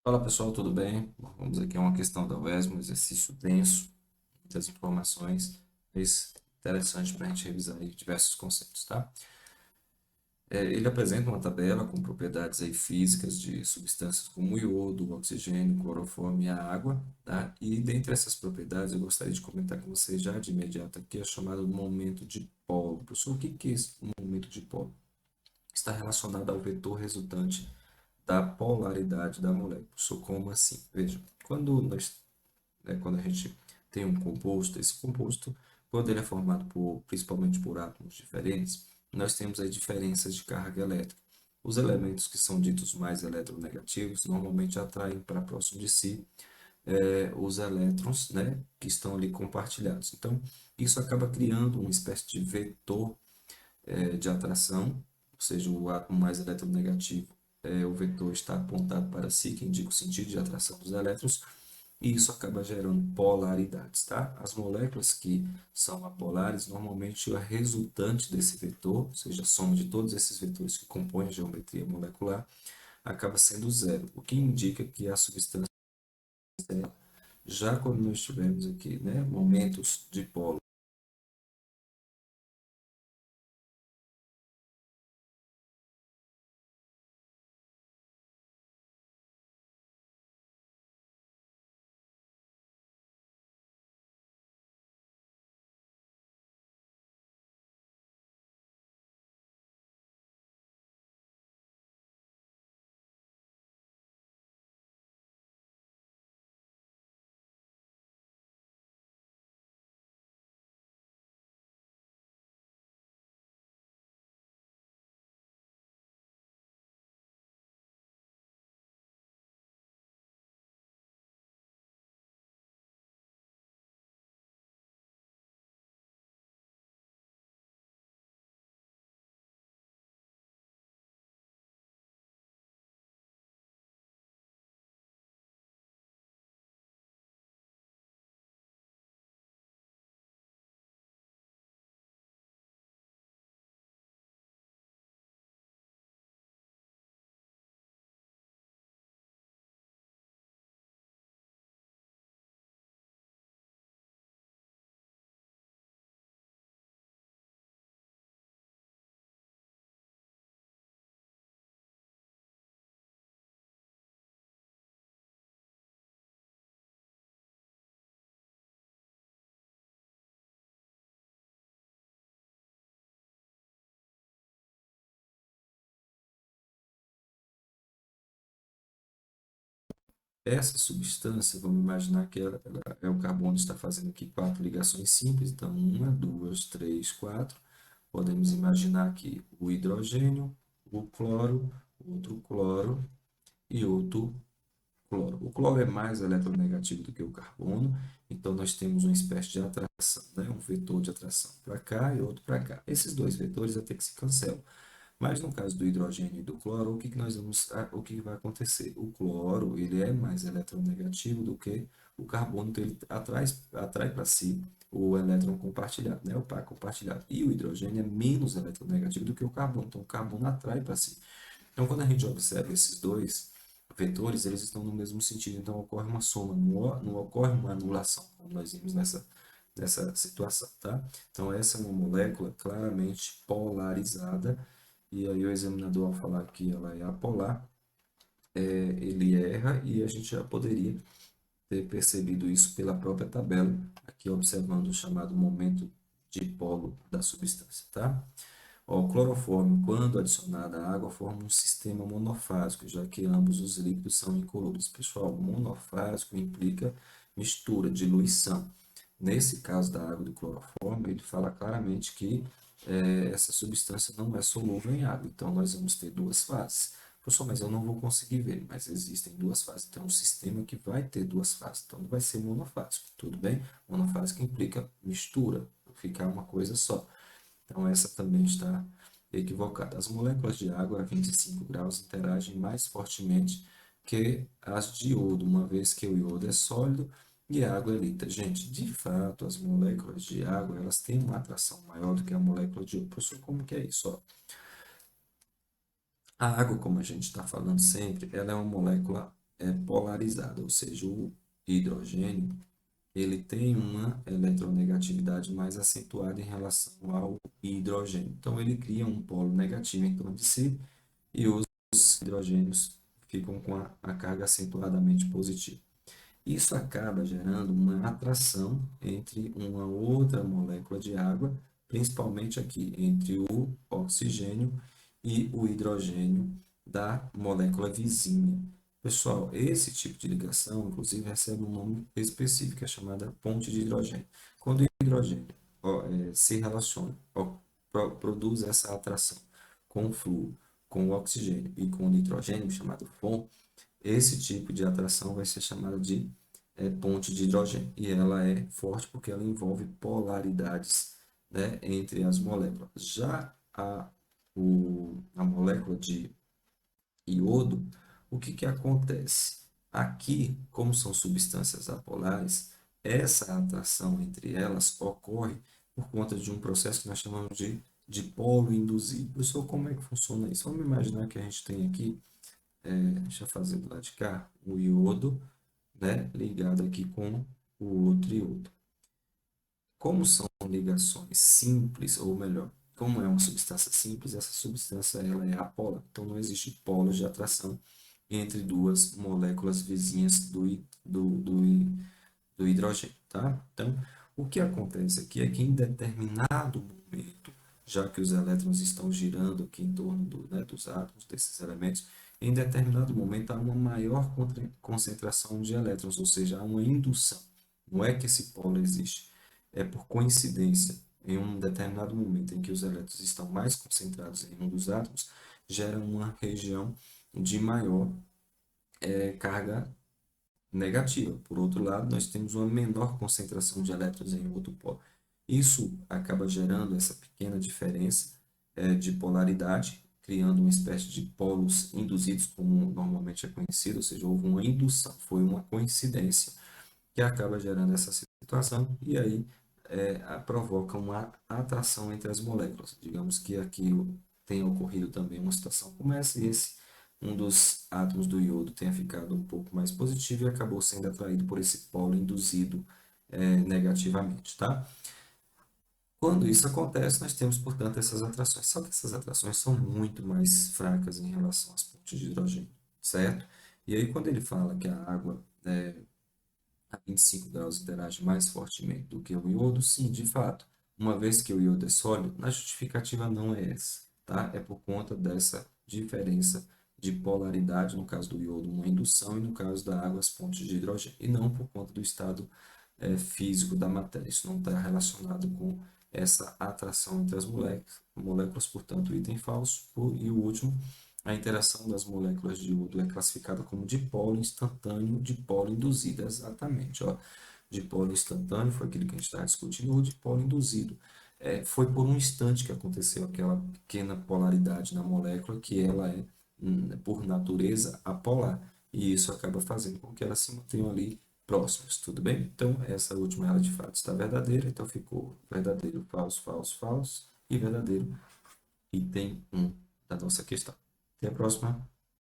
Fala pessoal, tudo bem? Bom, vamos aqui a uma questão da UESM, um exercício denso, muitas informações, mas interessante para a gente revisar aí diversos conceitos, tá? Ele apresenta uma tabela com propriedades aí físicas de substâncias como o iodo, o oxigênio, o clorofórmio e a água, tá? E dentre essas propriedades eu gostaria de comentar com vocês já de imediato aqui a chamada momento de polo. Professor, o que que é esse momento de polo? Está relacionado ao vetor resultante da polaridade da molécula. Professor, como assim? Veja, quando a gente tem um composto, esse composto, quando ele é formado principalmente por átomos diferentes, nós temos aí diferenças de carga elétrica. Os elementos que são ditos mais eletronegativos normalmente atraem para próximo de si os elétrons, né, que estão ali compartilhados. Então, isso acaba criando uma espécie de vetor de atração, ou seja, o átomo mais eletronegativo, o vetor está apontado para si, que indica o sentido de atração dos elétrons, e isso acaba gerando polaridades, tá? As moléculas que são apolares, normalmente a resultante desse vetor, ou seja, a soma de todos esses vetores que compõem a geometria molecular, acaba sendo zero, o que indica que a substância, já quando nós tivermos aqui, né, momentos de polo. Essa substância, vamos imaginar que ela é o carbono está fazendo aqui quatro ligações simples, então uma, duas, três, quatro. Podemos imaginar aqui o hidrogênio, o cloro, outro cloro e outro cloro. O cloro é mais eletronegativo do que o carbono, então nós temos uma espécie de atração, né? Um vetor de atração para cá e outro para cá. Esses dois vetores até que se cancelam. Mas no caso do hidrogênio e do cloro, o que vai acontecer? O cloro, ele é mais eletronegativo do que o carbono, então ele atrai para si o elétron compartilhado, né? O par compartilhado. E o hidrogênio é menos eletronegativo do que o carbono, então o carbono atrai para si. Então, quando a gente observa esses dois vetores, eles estão no mesmo sentido, então ocorre uma soma, não ocorre uma anulação, como nós vimos nessa situação, tá? Então, essa é uma molécula claramente polarizada, e aí o examinador, ao falar que ela é apolar, ele erra e a gente já poderia ter percebido isso pela própria tabela, aqui observando o chamado momento de polo da substância, tá? Ó, o clorofórmio, quando adicionado à água, forma um sistema monofásico, já que ambos os líquidos são incolores. Pessoal, monofásico implica mistura, diluição. Nesse caso da água do clorofórmio, ele fala claramente que essa substância não é solúvel em água. Então, nós vamos ter duas fases. Professor, mas eu não vou conseguir ver, mas existem duas fases. Então, é um sistema que vai ter duas fases. Então, não vai ser monofásico, tudo bem? Monofásico implica mistura, ficar uma coisa só. Então, essa também está equivocada. As moléculas de água a 25 graus interagem mais fortemente que as de iodo, uma vez que o iodo é sólido e a água é líquida. Gente, de fato, as moléculas de água elas têm uma atração maior do que a molécula de iodo. Professor, como que é isso? Ó, a água, como a gente está falando sempre, ela é uma molécula polarizada, ou seja, o hidrogênio ele tem uma eletronegatividade mais acentuada em relação ao hidrogênio. Então, ele cria um polo negativo em torno de si e os hidrogênios ficam com a carga acentuadamente positiva. Isso acaba gerando uma atração entre uma outra molécula de água, principalmente aqui entre o oxigênio e o hidrogênio da molécula vizinha. Pessoal, esse tipo de ligação, inclusive, recebe um nome específico, é chamada ponte de hidrogênio. Quando o hidrogênio se relaciona, produz essa atração com o flúor, com o oxigênio e com o nitrogênio, chamado FON, esse tipo de atração vai ser chamada de ponte de hidrogênio. E ela é forte porque ela envolve polaridades, né, entre as moléculas. Já a molécula de iodo, o que que acontece? Aqui, como são substâncias apolares, essa atração entre elas ocorre por conta de um processo que nós chamamos de dipolo induzido. Pessoal, como é que funciona isso? Vamos imaginar que a gente tem aqui, deixa eu fazer do lado de cá, o iodo, né, ligado aqui com o outro iodo. Como são ligações simples, ou melhor, como é uma substância simples, essa substância ela é apolar. Então, não existe polos de atração entre duas moléculas vizinhas do hidrogênio, tá? Então, o que acontece aqui é que em determinado momento, já que os elétrons estão girando aqui em torno dos átomos, desses elementos, em determinado momento há uma maior concentração de elétrons, ou seja, há uma indução. Não é que esse polo existe, é por coincidência. Em um determinado momento em que os elétrons estão mais concentrados em um dos átomos, gera uma região de maior carga negativa. Por outro lado, nós temos uma menor concentração de elétrons em outro polo. Isso acaba gerando essa pequena diferença de polaridade, criando uma espécie de polos induzidos, como normalmente é conhecido, ou seja, houve uma indução, foi uma coincidência que acaba gerando essa situação e aí provoca uma atração entre as moléculas. Digamos que aqui tenha ocorrido também uma situação como essa, e um dos átomos do iodo tenha ficado um pouco mais positivo e acabou sendo atraído por esse polo induzido negativamente, tá? Quando isso acontece, nós temos, portanto, essas atrações. Só que essas atrações são muito mais fracas em relação às pontes de hidrogênio, certo? E aí, quando ele fala que a água a 25 graus interage mais fortemente do que o iodo, sim, de fato, uma vez que o iodo é sólido, a justificativa não é essa, tá? É por conta dessa diferença de polaridade, no caso do iodo, uma indução, e no caso da água, as pontes de hidrogênio, e não por conta do estado físico da matéria. Isso não está relacionado com essa atração entre as moléculas, portanto, item falso. E o último, a interação das moléculas de iodo é classificada como dipolo instantâneo, dipolo induzido. Exatamente, ó. Dipolo instantâneo foi aquilo que a gente está discutindo, o dipolo induzido. Foi por um instante que aconteceu aquela pequena polaridade na molécula, que ela é, por natureza, apolar. E isso acaba fazendo com que elas se mantenham ali próximas, tudo bem? Então, essa última ela de fato está verdadeira, então ficou verdadeiro, falso, falso, falso, e verdadeiro, item 1 da nossa questão. Até a próxima.